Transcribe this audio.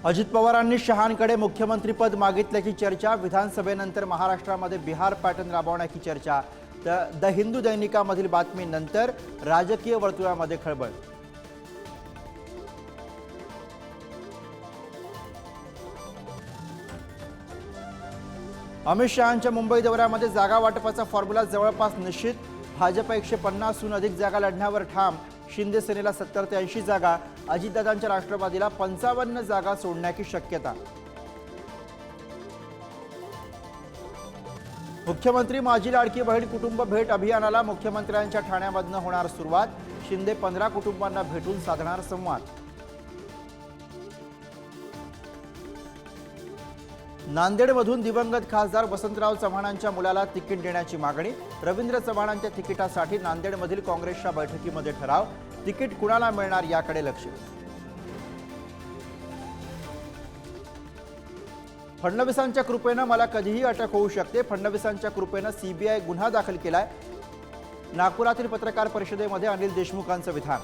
अजित पवारांनी शहांकडे मुख्यमंत्रीपद मागितल्याची चर्चा। विधानसभेनंतर महाराष्ट्रामध्ये बिहार पॅटर्न राबवण्याची चर्चा। द हिंदू दैनिकामधील बातमीनंतर राजकीय वर्तुळामध्ये खळबळ। अमित शहांच्या मुंबई दौऱ्यामध्ये जागा वाटपाचा फॉर्म्युला जवळपास निश्चित। भाजप 150हून अधिक जागा लढण्यावर ठाम। शिंदे सेनेला 70 ते 80 जागा, अजितदादांच्या राष्ट्रवादीला 55 जागा सोडण्याची शक्यता। मुख्यमंत्री माझी लाडकी बहीण कुटुंब भेट अभियानाला मुख्यमंत्र्यांच्या ठाण्यामधून होणार सुरुवात। शिंदे 15 कुटुंबांना भेटून साधणार संवाद। नांदेडमधून दिवंगत खासदार वसंतराव चव्हाणांच्या मुलाला तिकीट देण्याची मागणी। रवींद्र चव्हाणांच्या तिकिटासाठी नांदेडमधील काँग्रेसच्या बैठकीमध्ये ठराव। तिकीट कुणाला मिळणार याकडे लक्ष। फडणवीसांच्या कृपेने मला कधीही अटक होऊ शकते। फडणवीसांच्या कृपेने सीबीआय गुन्हा दाखल केलाय। नागपुरातील पत्रकार परिषदेमध्ये अनिल देशमुखांचं विधान।